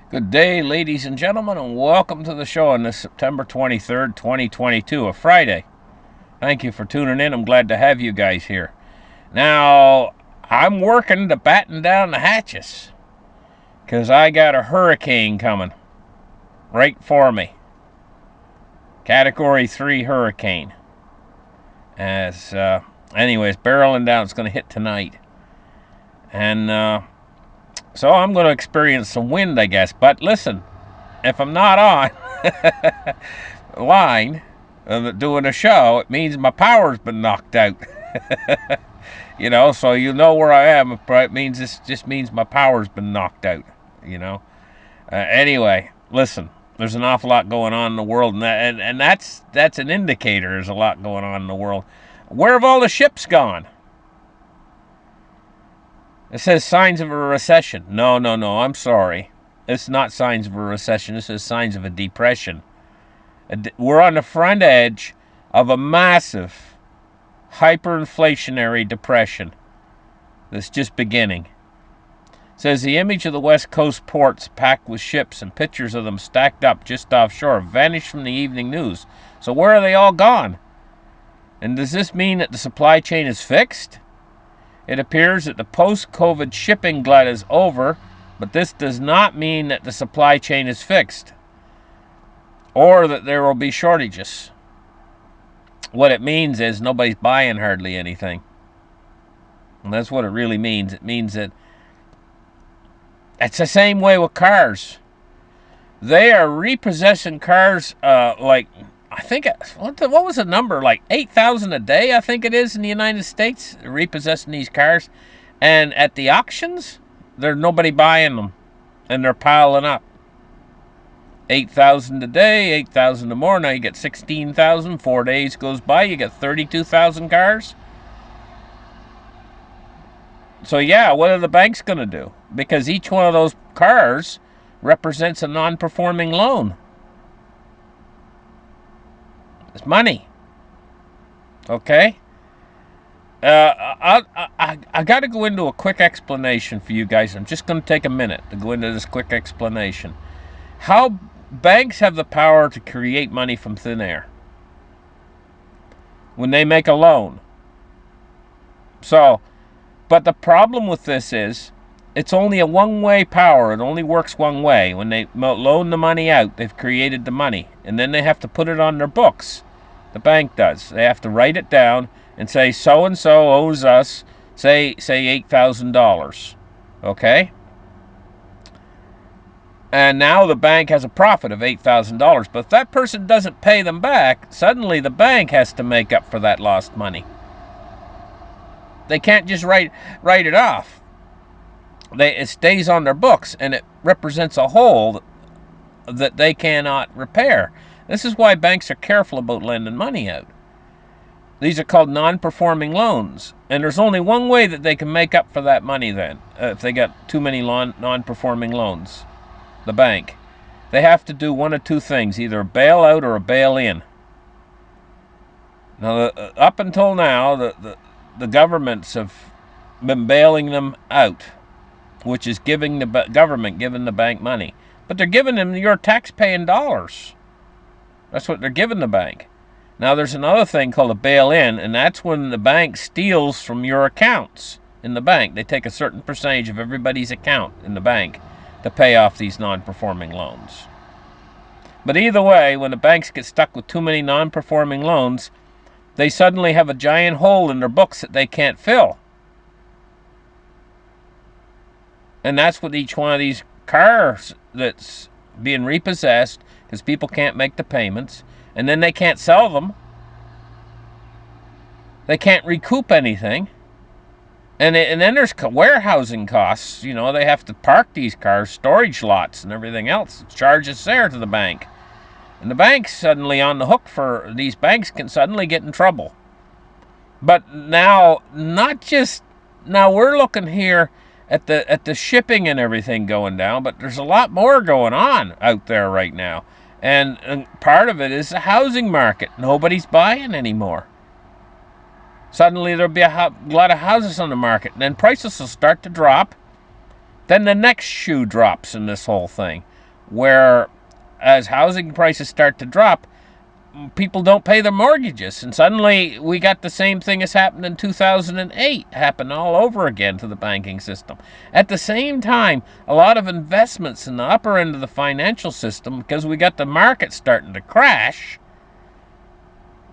Good day, ladies and gentlemen, and welcome to the show on this September 23rd, 2022, a Friday. Thank you for tuning in. I'm glad to have you guys here. Now, I'm working to batten down the hatches because I got a hurricane coming right for me. Category 3 hurricane. Anyways, barreling down. It's going to hit tonight. And so I'm going to experience some wind, I guess. But listen, if I'm not on line doing a show, it means my power's been knocked out. So you know where I am. It means this just means my power's been knocked out. Anyway, listen. There's an awful lot going on in the world, and that's an indicator. There's a lot going on in the world. Where have all the ships gone? It says signs of a recession. No, I'm sorry. It's not signs of a recession. This is signs of a depression. We're on the front edge of a massive hyperinflationary depression that's just beginning. It says the image of the West Coast ports packed with ships and pictures of them stacked up just offshore vanished from the evening news. So where are they all gone? And does this mean that the supply chain is fixed? It appears that the post-COVID shipping glut is over, but this does not mean that the supply chain is fixed or that there will be shortages. What it means is nobody's buying hardly anything. And that's what it really means. It means that it's the same way with cars. They are repossessing cars I think, what was the number? Like 8,000 a day, I think it is, in the United States, repossessing these cars. And at the auctions, there's nobody buying them. And they're piling up. 8,000 a day, 8,000 a more. Now you get 16,000. 4 days goes by, you get 32,000 cars. So yeah, what are the banks going to do? Because each one of those cars represents a non-performing loan. It's money. Okay? I got to go into a quick explanation for you guys. I'm just going to take a minute to go into this quick explanation. How banks have the power to create money from thin air when they make a loan. But the problem with this is it's only a one-way power. It only works one way. When they loan the money out, they've created the money. And then they have to put it on their books. The bank does. They have to write it down and say so-and-so owes us, say $8,000. Okay? And now the bank has a profit of $8,000. But if that person doesn't pay them back, suddenly the bank has to make up for that lost money. They can't just write it off. It stays on their books, and it represents a hole that they cannot repair. This is why banks are careful about lending money out. These are called non-performing loans. And there's only one way that they can make up for that money then, if they got too many non-performing loans. The bank. They have to do one of two things, either a bailout or a bail-in. Now, up until now, the governments have been bailing them out, which is giving the government giving the bank money. But they're giving them your tax-paying dollars. That's what they're giving the bank. Now, there's another thing called a bail-in, and that's when the bank steals from your accounts in the bank. They take a certain percentage of everybody's account in the bank to pay off these non-performing loans. But either way, when the banks get stuck with too many non-performing loans, they suddenly have a giant hole in their books that they can't fill. And that's what each one of these cars that's being repossessed, because people can't make the payments, and then they can't sell them. They can't recoup anything. And then there's warehousing costs. They have to park these cars, storage lots, and everything else. Charges there to the bank. And the bank's suddenly on the hook for these banks can suddenly get in trouble. But now, now we're looking here at the shipping and everything going down, but there's a lot more going on out there right now. And part of it is the housing market. Nobody's buying anymore. Suddenly there'll be a lot of houses on the market, and then prices will start to drop. Then the next shoe drops in this whole thing. where as housing prices start to drop, people don't pay their mortgages, and suddenly we got the same thing as happened in 2008 happen all over again to the banking system. At the same time, a lot of investments in the upper end of the financial system, because we got the market starting to crash,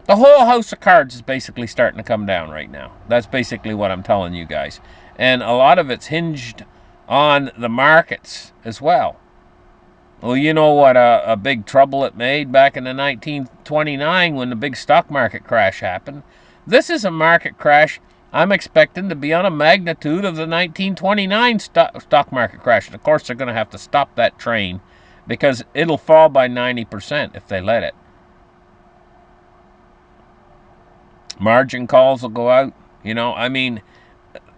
the whole house of cards is basically starting to come down right now. That's basically what I'm telling you guys. And a lot of it's hinged on the markets as well. Well, you know what a big trouble it made back in the 1929 when the big stock market crash happened. This is a market crash I'm expecting to be on a magnitude of the 1929 stock market crash. And of course, they're going to have to stop that train because it'll fall by 90% if they let it. Margin calls will go out. You know, I mean,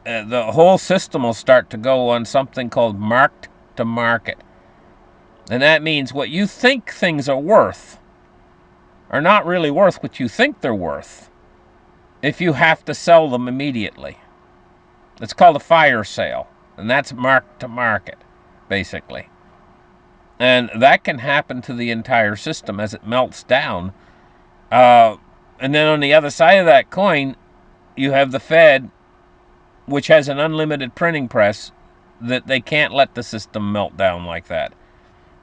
the whole system will start to go on something called mark to market. And that means what you think things are worth are not really worth what you think they're worth if you have to sell them immediately. It's called a fire sale, and that's mark to market, basically. And that can happen to the entire system as it melts down. And then on the other side of that coin, you have the Fed, which has an unlimited printing press, that they can't let the system melt down like that.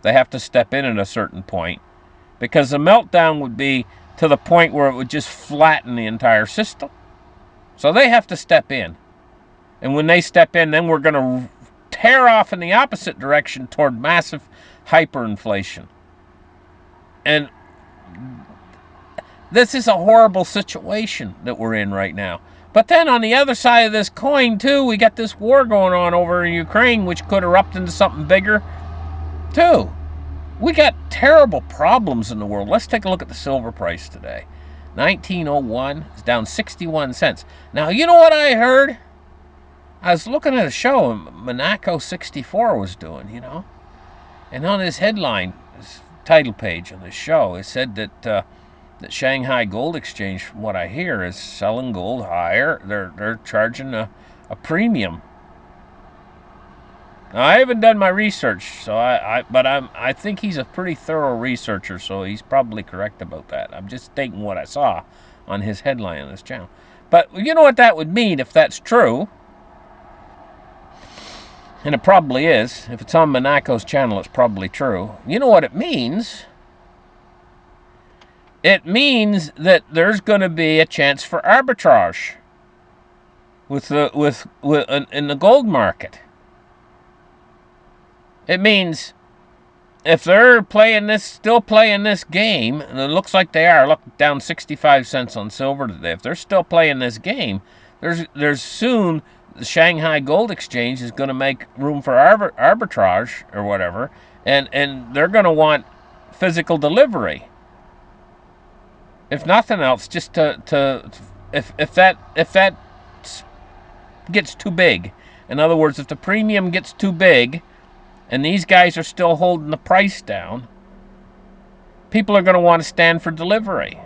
They have to step in at a certain point, because the meltdown would be to the point where it would just flatten the entire system. So they have to step in. And when they step in, then we're going to tear off in the opposite direction toward massive hyperinflation. And this is a horrible situation that we're in right now. But then on the other side of this coin, too, we got this war going on over in Ukraine, which could erupt into something bigger, too. We got terrible problems in the world. Let's take a look at the silver price today. 1901 is down 61 cents. Now, you know what I heard? I was looking at a show Monaco 64 was doing, you know. And on his headline, his title page on the show, it said that Shanghai Gold Exchange, from what I hear, is selling gold higher. They're charging a premium. Now, I haven't done my research, so I think he's a pretty thorough researcher, so he's probably correct about that. I'm just stating what I saw on his headline on this channel. But you know what that would mean if that's true? And it probably is. If it's on Monaco's channel, it's probably true. You know what it means? It means that there's going to be a chance for arbitrage in the gold market. It means if they're still playing this game, and it looks like they are, look, down 65 cents on silver today. If they're still playing this game, there's soon the Shanghai Gold Exchange is going to make room for arbitrage or whatever, and they're going to want physical delivery. If nothing else, just if that gets too big. In other words, if the premium gets too big, and these guys are still holding the price down, people are going to want to stand for delivery.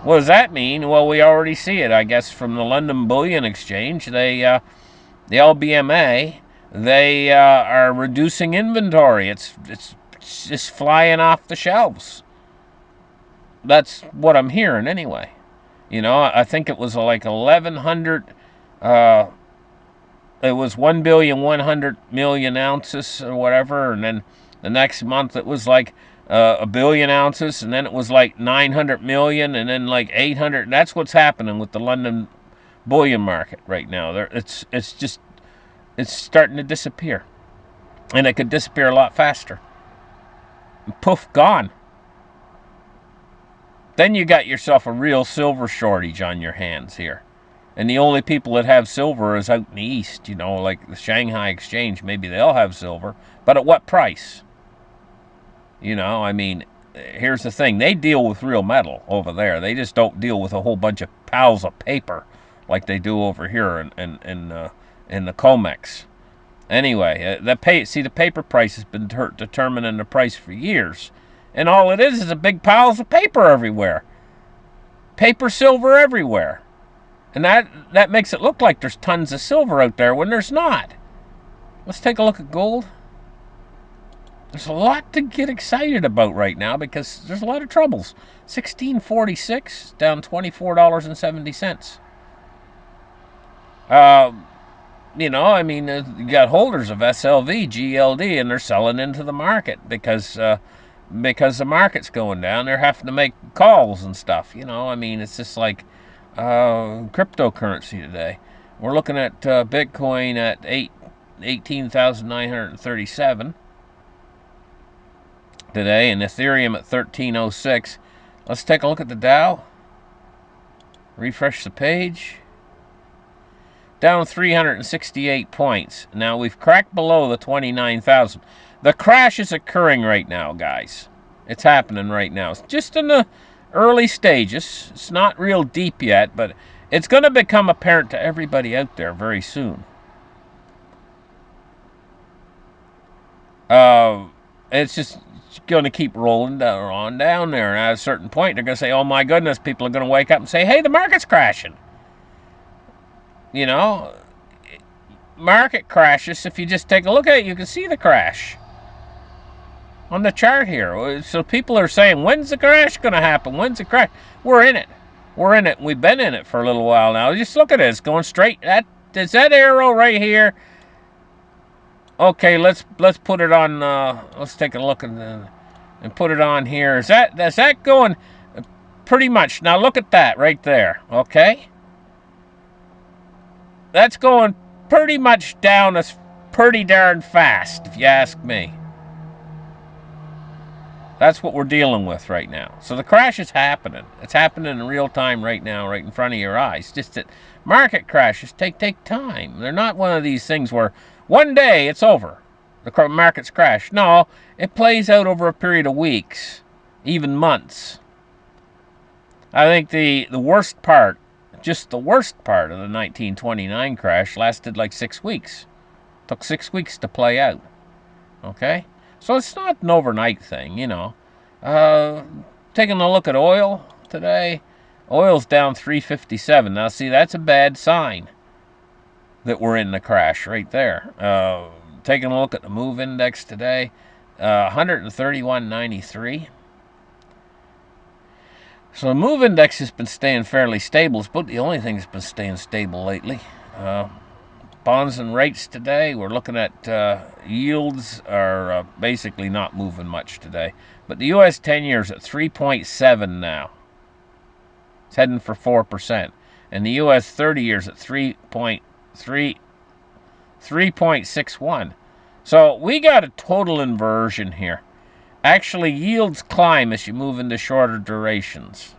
What does that mean? Well, we already see it, I guess, from the London Bullion Exchange. The LBMA, they are reducing inventory. It's just flying off the shelves. That's what I'm hearing anyway. You know, I think it was like 1,100. It was 1,100,000,000 ounces or whatever, and then the next month it was like 1 billion ounces, and then it was like 900 million, and then like 800. That's what's happening with the London bullion market right now. It's starting to disappear, and it could disappear a lot faster. And poof, gone. Then you got yourself a real silver shortage on your hands here. And the only people that have silver is out in the east, you know, like the Shanghai Exchange. Maybe they'll have silver, but at what price? You know, I mean, here's the thing. They deal with real metal over there. They just don't deal with a whole bunch of piles of paper like they do over here in the COMEX. Anyway, the paper price has been determining the price for years. And all it is a big piles of paper everywhere. Paper, silver everywhere. And that makes it look like there's tons of silver out there when there's not. Let's take a look at gold. There's a lot to get excited about right now because there's a lot of troubles. 1646 down $24.70. You know, I mean, you got holders of SLV, GLD, and they're selling into the market because the market's going down. They're having to make calls and stuff. You know, I mean, it's just like cryptocurrency today. We're looking at Bitcoin at 18,937 today, and Ethereum at 1306. Let's take a look at the Dow. Refresh the page. Down 368 points. Now we've cracked below the 29,000. The crash is occurring right now, guys. It's happening right now. It's just in the early stages. It's not real deep yet, but it's going to become apparent to everybody out there very soon. It's just going to keep rolling down there. And at a certain point, they're going to say, oh my goodness, people are going to wake up and say, hey, the market's crashing. You know, market crashes. If you just take a look at it, you can see the crash on the chart here. So people are saying, when's the crash going to happen? When's the crash? We're in it. We're in it. We've been in it for a little while now. Just look at it. It's going straight. Is that arrow right here? Okay, let's put it on. Let's take a look and put it on here. Is that going pretty much? Now look at that right there. Okay. That's going pretty much down as pretty darn fast, if you ask me. That's what we're dealing with right now. So the crash is happening. It's happening in real time right now, right in front of your eyes. Just that market crashes take time. They're not one of these things where one day it's over. The market's crash. No, it plays out over a period of weeks, even months. I think the worst part, just the worst part of the 1929 crash lasted like 6 weeks. Took 6 weeks to play out. Okay? So it's not an overnight thing, you know. Taking a look at oil today, oil's down 357. Now, see, that's a bad sign that we're in the crash right there. Taking a look at the MOVE index today, 131.93. So the MOVE index has been staying fairly stable. It's about the only thing that's been staying stable lately. Bonds and rates today, we're looking at yields are basically not moving much today. But the U.S. 10-year is at 3.7 now. It's heading for 4%. And the U.S. 30-year is at 3.61. So we got a total inversion here. Actually, yields climb as you move into shorter durations.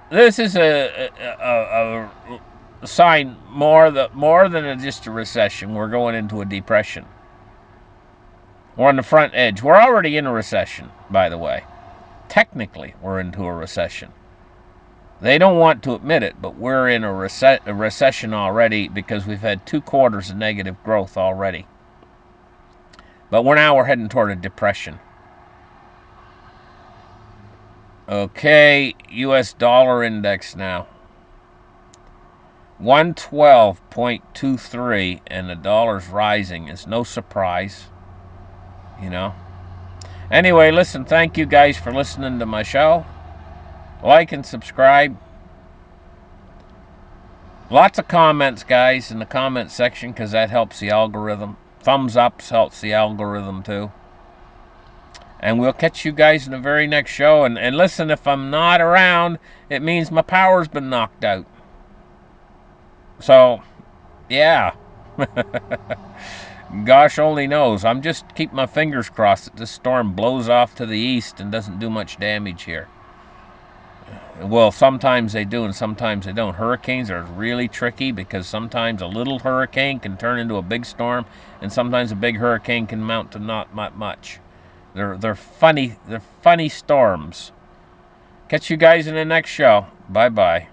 This is a sign more than just a recession. We're going into a depression. We're on the front edge. We're already in a recession, by the way. Technically, we're into a recession. They don't want to admit it, but we're in a recession already because we've had 2 quarters of negative growth already. But we're heading toward a depression. Okay, U.S. dollar index now. 112.23, and the dollar's rising. It's no surprise, you know. Anyway, listen, thank you guys for listening to my show. Like and subscribe. Lots of comments, guys, in the comment section because that helps the algorithm. Thumbs ups helps the algorithm too. And we'll catch you guys in the very next show. And listen, if I'm not around, it means my power's been knocked out. So, yeah. Gosh only knows. I'm just keeping my fingers crossed that this storm blows off to the east and doesn't do much damage here. Well, sometimes they do and sometimes they don't. Hurricanes are really tricky because sometimes a little hurricane can turn into a big storm, and sometimes a big hurricane can mount to not much. They're funny storms. Catch you guys in the next show. Bye-bye.